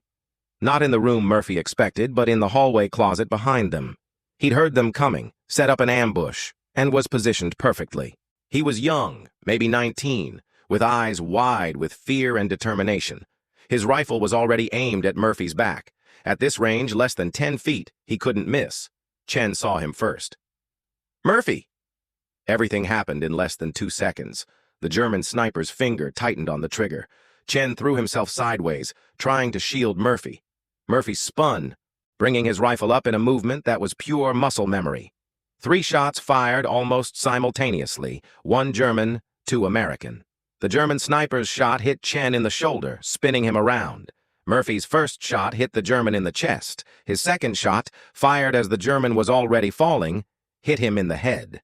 Not in the room Murphy expected, but in the hallway closet behind them. He'd heard them coming, set up an ambush, and was positioned perfectly. He was young, maybe 19, with eyes wide with fear and determination. His rifle was already aimed at Murphy's back. At this range, less than 10 feet, he couldn't miss. Chen saw him first. "Murphy!" Everything happened in less than 2 seconds. The German sniper's finger tightened on the trigger. Chen threw himself sideways, trying to shield Murphy. Murphy spun, bringing his rifle up in a movement that was pure muscle memory. 3 shots fired almost simultaneously, 1 German, 2 American. The German sniper's shot hit Chen in the shoulder, spinning him around. Murphy's first shot hit the German in the chest. His second shot, fired as the German was already falling, hit him in the head.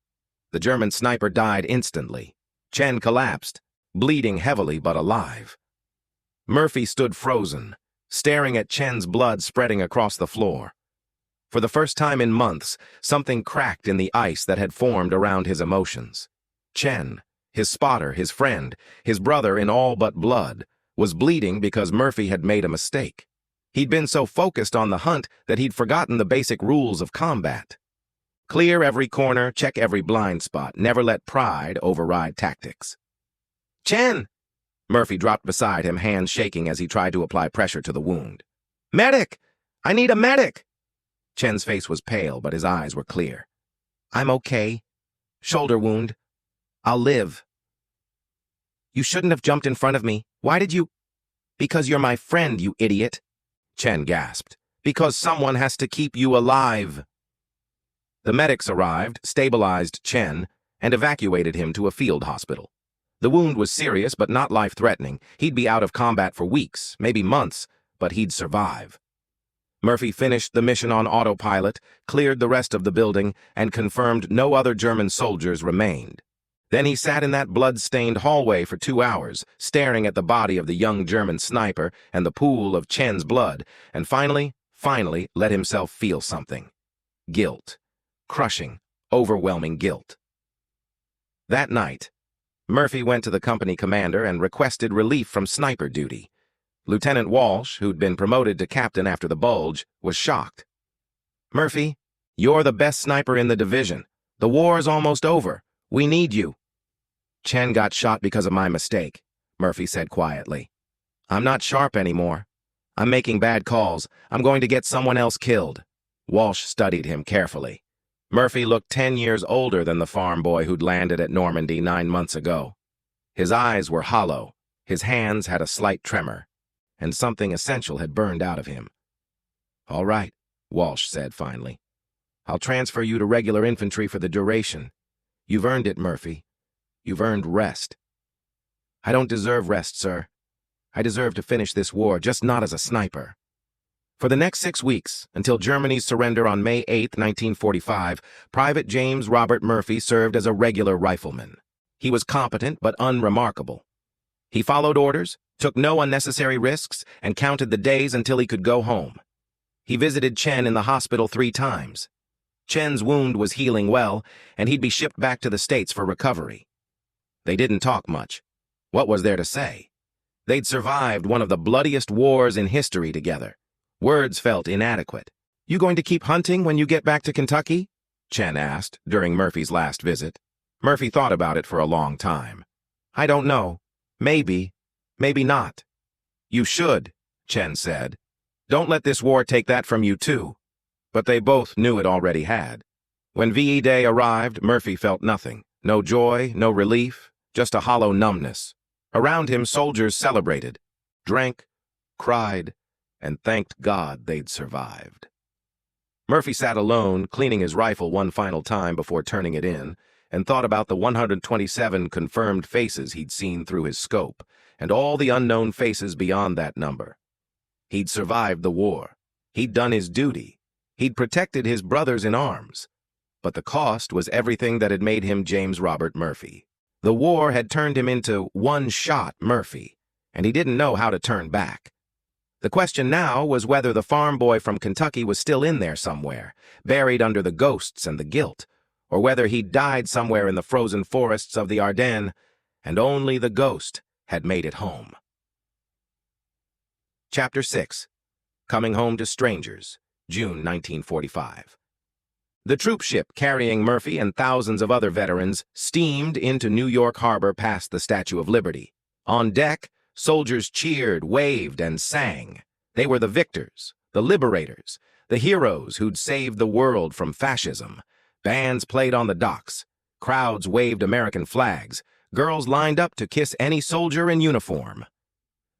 The German sniper died instantly. Chen collapsed, bleeding heavily but alive. Murphy stood frozen, staring at Chen's blood spreading across the floor. For the first time in months, something cracked in the ice that had formed around his emotions. Chen, his spotter, his friend, his brother in all but blood, was bleeding because Murphy had made a mistake. He'd been so focused on the hunt that he'd forgotten the basic rules of combat. Clear every corner, check every blind spot, never let pride override tactics. "Chen!" Murphy dropped beside him, hands shaking as he tried to apply pressure to the wound. "Medic! I need a medic!" Chen's face was pale, but his eyes were clear. "I'm okay. Shoulder wound. I'll live." "You shouldn't have jumped in front of me. Why did you—" "Because you're my friend, you idiot," Chen gasped. "Because someone has to keep you alive." The medics arrived, stabilized Chen, and evacuated him to a field hospital. The wound was serious but not life-threatening. He'd be out of combat for weeks, maybe months, but he'd survive. Murphy finished the mission on autopilot, cleared the rest of the building, and confirmed no other German soldiers remained. Then he sat in that blood-stained hallway for 2 hours, staring at the body of the young German sniper and the pool of Chen's blood, and finally let himself feel something. Guilt. Crushing, overwhelming guilt. That night, Murphy went to the company commander and requested relief from sniper duty. Lieutenant Walsh, who'd been promoted to captain after the bulge, was shocked. "Murphy, you're the best sniper in the division. The war's almost over. We need you." "Chen got shot because of my mistake," Murphy said quietly. "I'm not sharp anymore. I'm making bad calls. I'm going to get someone else killed." Walsh studied him carefully. Murphy looked 10 years older than the farm boy who'd landed at Normandy 9 months ago. His eyes were hollow, his hands had a slight tremor, and something essential had burned out of him. "All right," Walsh said finally. "I'll transfer you to regular infantry for the duration. You've earned it, Murphy. You've earned rest." "I don't deserve rest, sir. I deserve to finish this war, just not as a sniper." For the next 6 weeks, until Germany's surrender on May 8, 1945, Private James Robert Murphy served as a regular rifleman. He was competent but unremarkable. He followed orders, took no unnecessary risks, and counted the days until he could go home. He visited Chen in the hospital 3 times. Chen's wound was healing well, and he'd be shipped back to the States for recovery. They didn't talk much. What was there to say? They'd survived one of the bloodiest wars in history together. Words felt inadequate. "You going to keep hunting when you get back to Kentucky?" Chen asked during Murphy's last visit. Murphy thought about it for a long time. "I don't know. Maybe. Maybe not." "You should," Chen said. "Don't let this war take that from you too." But they both knew it already had. When VE Day arrived, Murphy felt nothing. No joy, no relief, just a hollow numbness. Around him, soldiers celebrated, drank, cried, and thanked God they'd survived. Murphy sat alone, cleaning his rifle one final time before turning it in, and thought about the 127 confirmed faces he'd seen through his scope, and all the unknown faces beyond that number. He'd survived the war. He'd done his duty. He'd protected his brothers in arms. But the cost was everything that had made him James Robert Murphy. The war had turned him into one-shot Murphy, and he didn't know how to turn back. The question now was whether the farm boy from Kentucky was still in there somewhere, buried under the ghosts and the guilt, or whether he'd died somewhere in the frozen forests of the Ardennes, and only the ghost had made it home. Chapter 6. Coming Home to Strangers, June 1945. The troop ship carrying Murphy and thousands of other veterans steamed into New York Harbor past the Statue of Liberty. On deck, soldiers cheered, waved, and sang. They were the victors, the liberators, the heroes who'd saved the world from fascism. Bands played on the docks. Crowds waved American flags. Girls lined up to kiss any soldier in uniform.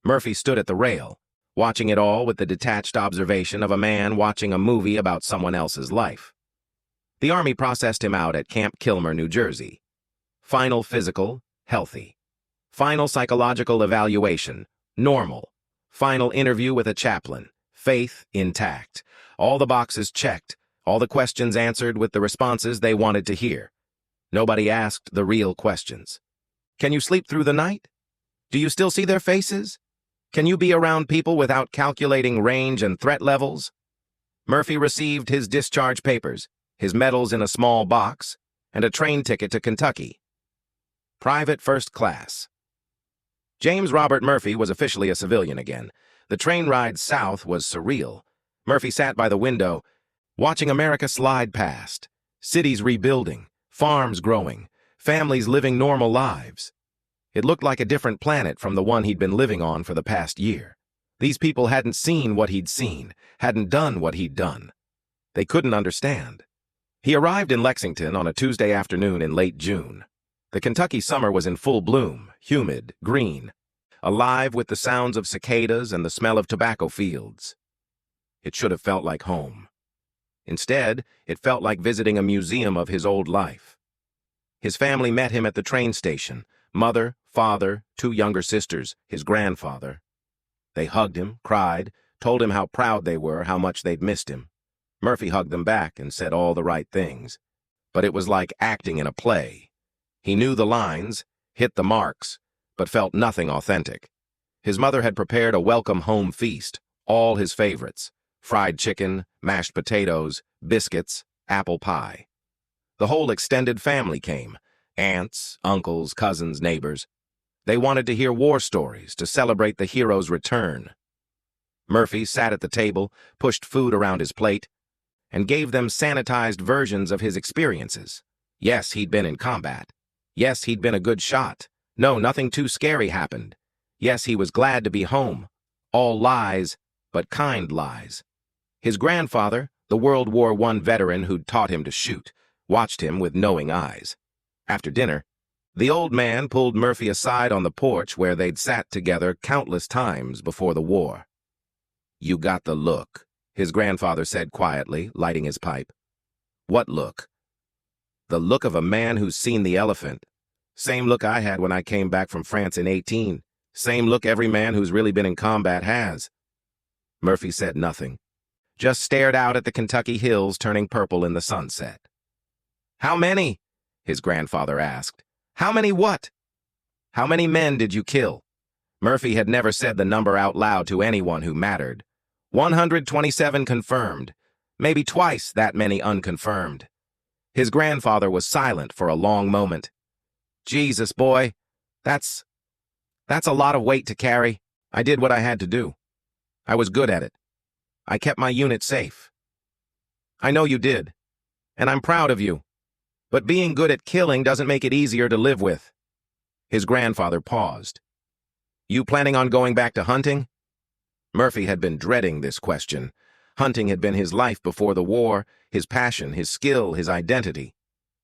Murphy stood at the rail, watching it all with the detached observation of a man watching a movie about someone else's life. The Army processed him out at Camp Kilmer, New Jersey. Final physical, healthy. Final psychological evaluation, normal. Final interview with a chaplain, faith intact. All the boxes checked, all the questions answered with the responses they wanted to hear. Nobody asked the real questions. Can you sleep through the night? Do you still see their faces? Can you be around people without calculating range and threat levels? Murphy received his discharge papers, his medals in a small box, and a train ticket to Kentucky. Private first class. James Robert Murphy was officially a civilian again. The train ride south was surreal. Murphy sat by the window, watching America slide past. Cities rebuilding, farms growing, families living normal lives. It looked like a different planet from the one he'd been living on for the past year. These people hadn't seen what he'd seen, hadn't done what he'd done. They couldn't understand. He arrived in Lexington on a Tuesday afternoon in late June. The Kentucky summer was in full bloom, humid, green, alive with the sounds of cicadas and the smell of tobacco fields. It should have felt like home. Instead, it felt like visiting a museum of his old life. His family met him at the train station, mother, father, 2 younger sisters, his grandfather. They hugged him, cried, told him how proud they were, how much they'd missed him. Murphy hugged them back and said all the right things. But it was like acting in a play. He knew the lines, hit the marks, but felt nothing authentic. His mother had prepared a welcome home feast, all his favorites: fried chicken, mashed potatoes, biscuits, apple pie. The whole extended family came, aunts, uncles, cousins, neighbors. They wanted to hear war stories to celebrate the hero's return. Murphy sat at the table, pushed food around his plate, and gave them sanitized versions of his experiences. Yes, he'd been in combat. Yes, he'd been a good shot. No, nothing too scary happened. Yes, he was glad to be home. All lies, but kind lies. His grandfather, the World War I veteran who'd taught him to shoot, watched him with knowing eyes. After dinner, the old man pulled Murphy aside on the porch where they'd sat together countless times before the war. "You got the look," his grandfather said quietly, lighting his pipe. "What look?" "The look of a man who's seen the elephant. Same look I had when I came back from France in 18. Same look every man who's really been in combat has." Murphy said nothing, just stared out at the Kentucky hills turning purple in the sunset. "How many?" his grandfather asked. "How many what?" "How many men did you kill?" Murphy had never said the number out loud to anyone who mattered. 127 confirmed, maybe twice that many unconfirmed. His grandfather was silent for a long moment. "Jesus, boy, that's a lot of weight to carry. I did what I had to do. I was good at it. I kept my unit safe." "I know you did, and I'm proud of you. But being good at killing doesn't make it easier to live with." His grandfather paused. "You planning on going back to hunting?" Murphy had been dreading this question. Hunting had been his life before the war, his passion, his skill, his identity.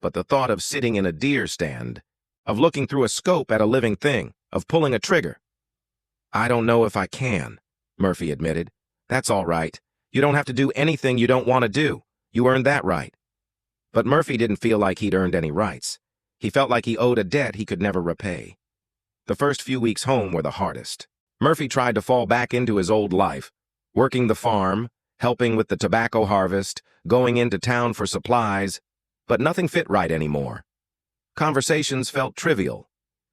But the thought of sitting in a deer stand, of looking through a scope at a living thing, of pulling a trigger. "I don't know if I can," Murphy admitted. "That's all right. You don't have to do anything you don't want to do. You earned that right." But Murphy didn't feel like he'd earned any rights. He felt like he owed a debt he could never repay. The first few weeks home were the hardest. Murphy tried to fall back into his old life, working the farm, helping with the tobacco harvest, going into town for supplies, but nothing fit right anymore. Conversations felt trivial.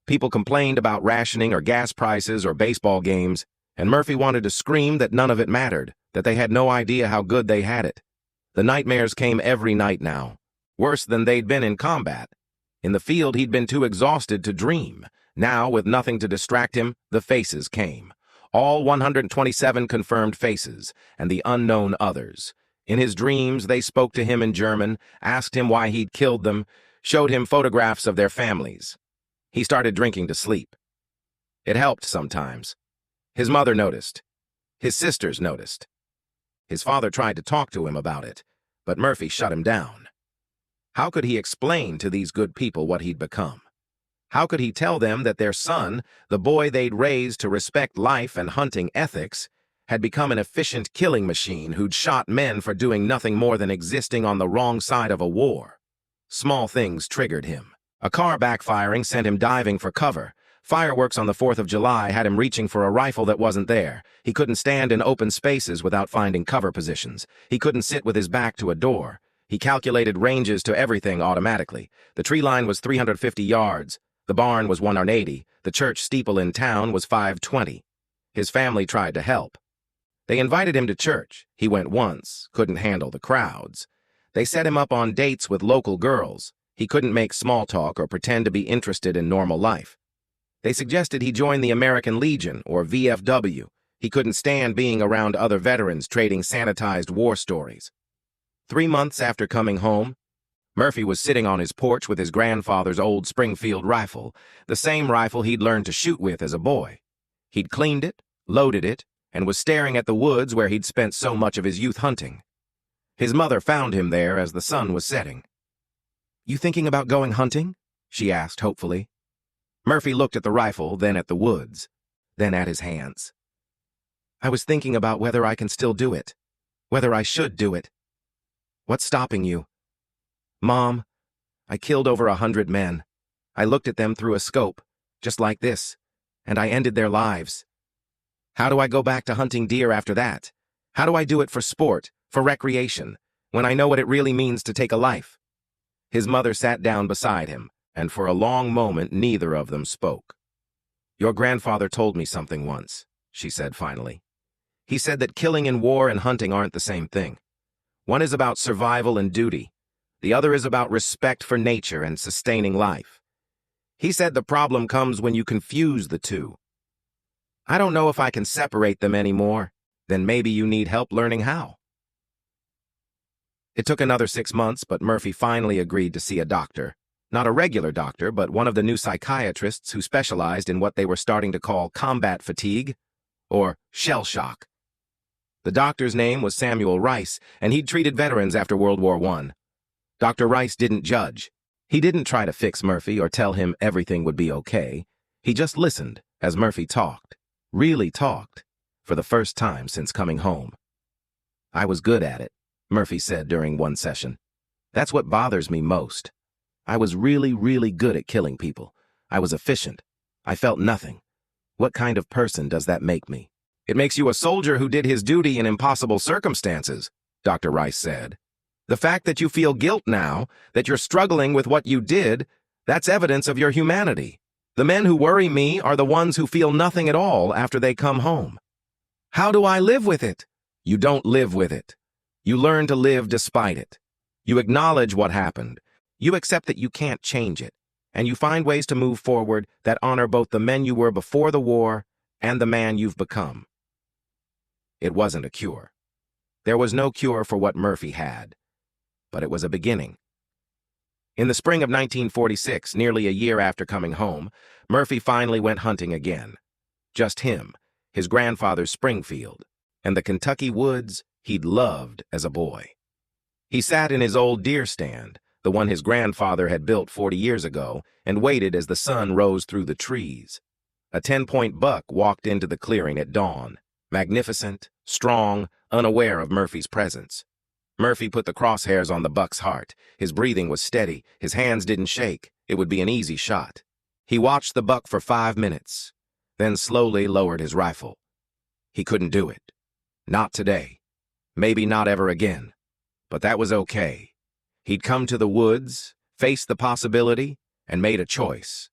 People complained about rationing or gas prices or baseball games, and Murphy wanted to scream that none of it mattered, that they had no idea how good they had it. The nightmares came every night now, worse than they'd been in combat. In the field, he'd been too exhausted to dream. Now, with nothing to distract him, the faces came. All 127 confirmed faces, and the unknown others. In his dreams, they spoke to him in German, asked him why he'd killed them, showed him photographs of their families. He started drinking to sleep. It helped sometimes. His mother noticed. His sisters noticed. His father tried to talk to him about it, but Murphy shut him down. How could he explain to these good people what he'd become? How could he tell them that their son, the boy they'd raised to respect life and hunting ethics, had become an efficient killing machine who'd shot men for doing nothing more than existing on the wrong side of a war? Small things triggered him. A car backfiring sent him diving for cover. Fireworks on the 4th of July had him reaching for a rifle that wasn't there. He couldn't stand in open spaces without finding cover positions. He couldn't sit with his back to a door. He calculated ranges to everything automatically. The tree line was 350 yards. The barn was 180. The church steeple in town was 520. His family tried to help. They invited him to church. He went once, couldn't handle the crowds. They set him up on dates with local girls. He couldn't make small talk or pretend to be interested in normal life. They suggested he join the American Legion, or VFW. He couldn't stand being around other veterans trading sanitized war stories. 3 months after coming home, Murphy was sitting on his porch with his grandfather's old Springfield rifle, the same rifle he'd learned to shoot with as a boy. He'd cleaned it, loaded it, and was staring at the woods where he'd spent so much of his youth hunting. His mother found him there as the sun was setting. "You thinking about going hunting?" she asked hopefully. Murphy looked at the rifle, then at the woods, then at his hands. "I was thinking about whether I can still do it, whether I should do it." "What's stopping you?" "Mom, I killed over 100 men. I looked at them through a scope, just like this, and I ended their lives. How do I go back to hunting deer after that? How do I do it for sport, for recreation, when I know what it really means to take a life?" His mother sat down beside him, and for a long moment neither of them spoke. "Your grandfather told me something once," she said finally. "He said that killing in war and hunting aren't the same thing. One is about survival and duty. The other is about respect for nature and sustaining life. He said the problem comes when you confuse the two. I don't know if I can separate them anymore. Then maybe you need help learning how." It took another 6 months, but Murphy finally agreed to see a doctor. Not a regular doctor, but one of the new psychiatrists who specialized in what they were starting to call combat fatigue, or shell shock. The doctor's name was Samuel Rice, and he'd treated veterans after World War I. Dr. Rice didn't judge. He didn't try to fix Murphy or tell him everything would be okay. He just listened as Murphy talked, really talked, for the first time since coming home. "I was good at it," Murphy said during one session. "That's what bothers me most. I was really, really good at killing people. I was efficient. I felt nothing. What kind of person does that make me?" "It makes you a soldier who did his duty in impossible circumstances," Dr. Rice said. "The fact that you feel guilt now, that you're struggling with what you did, that's evidence of your humanity. The men who worry me are the ones who feel nothing at all after they come home." "How do I live with it?" You don't live with it. You learn to live despite it. You acknowledge what happened. You accept that you can't change it, and you find ways to move forward that honor both the men you were before the war and the man you've become. It wasn't a cure. There was no cure for what Murphy had, but it was a beginning. In the spring of 1946, nearly a year after coming home, Murphy finally went hunting again. Just him, his grandfather's Springfield, and the Kentucky woods he'd loved as a boy. He sat in his old deer stand, the one his grandfather had built 40 years ago, and waited as the sun rose through the trees. A 10-point buck walked into the clearing at dawn, magnificent, strong, unaware of Murphy's presence. Murphy put the crosshairs on the buck's heart. His breathing was steady, his hands didn't shake. It would be an easy shot. He watched the buck for 5 minutes, then slowly lowered his rifle. He couldn't do it. Not today. Maybe not ever again. But that was okay. He'd come to the woods, faced the possibility, and made a choice.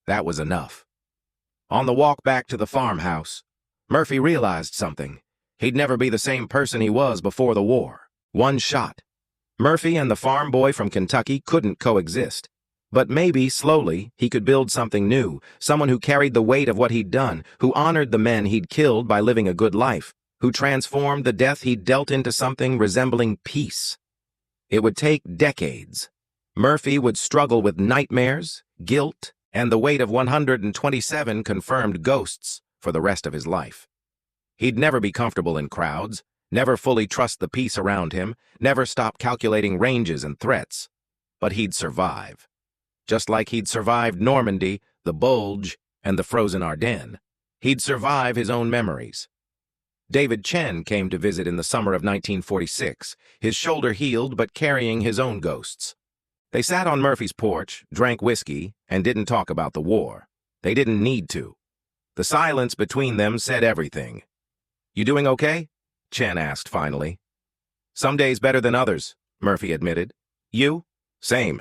That was enough. On the walk back to the farmhouse, Murphy realized something. He'd never be the same person he was before the war. One shot. Murphy and the farm boy from Kentucky couldn't coexist. But maybe, slowly, he could build something new, someone who carried the weight of what he'd done, who honored the men he'd killed by living a good life, who transformed the death he'd dealt into something resembling peace. It would take decades. Murphy would struggle with nightmares, guilt, and the weight of 127 confirmed ghosts for the rest of his life. He'd never be comfortable in crowds, never fully trust the peace around him, never stop calculating ranges and threats. But he'd survive. Just like he'd survived Normandy, the Bulge, and the frozen Ardennes. He'd survive his own memories. David Chen came to visit in the summer of 1946, his shoulder healed but carrying his own ghosts. They sat on Murphy's porch, drank whiskey, and didn't talk about the war. They didn't need to. The silence between them said everything. "You doing okay?" Chen asked finally. "Some days better than others," Murphy admitted. "You?" "Same."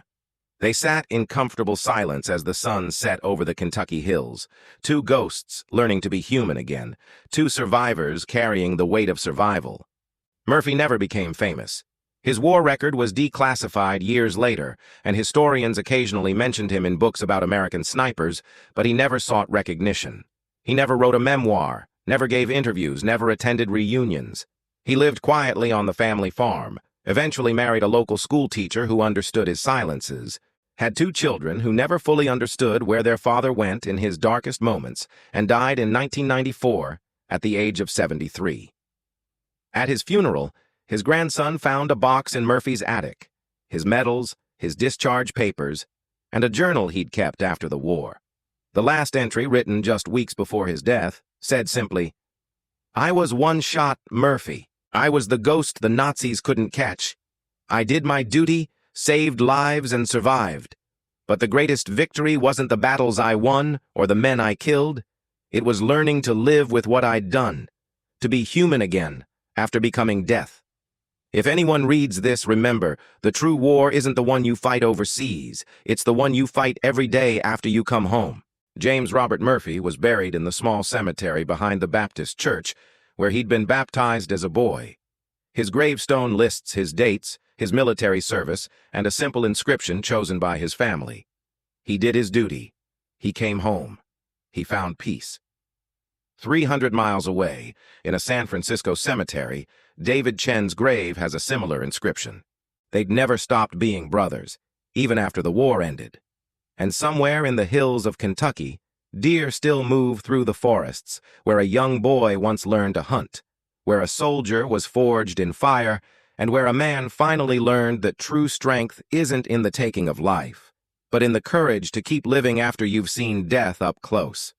They sat in comfortable silence as the sun set over the Kentucky hills. Two ghosts learning to be human again. Two survivors carrying the weight of survival. Murphy never became famous. His war record was declassified years later, and historians occasionally mentioned him in books about American snipers, but he never sought recognition. He never wrote a memoir, never gave interviews, never attended reunions. He lived quietly on the family farm, eventually married a local school teacher who understood his silences, had two children who never fully understood where their father went in his darkest moments, and died in 1994 at the age of 73. At his funeral, his grandson found a box in Murphy's attic, his medals, his discharge papers, and a journal he'd kept after the war. The last entry, written just weeks before his death, said simply, "I was one-shot Murphy. I was the ghost the Nazis couldn't catch. I did my duty, saved lives, and survived. But the greatest victory wasn't the battles I won or the men I killed. It was learning to live with what I'd done, to be human again after becoming death. If anyone reads this, remember, the true war isn't the one you fight overseas. It's the one you fight every day after you come home." James Robert Murphy was buried in the small cemetery behind the Baptist church, where he'd been baptized as a boy. His gravestone lists his dates, his military service, and a simple inscription chosen by his family. He did his duty. He came home. He found peace. 300 miles away, in a San Francisco cemetery, David Chen's grave has a similar inscription. They'd never stopped being brothers, even after the war ended. And somewhere in the hills of Kentucky, deer still move through the forests, where a young boy once learned to hunt, where a soldier was forged in fire, and where a man finally learned that true strength isn't in the taking of life, but in the courage to keep living after you've seen death up close.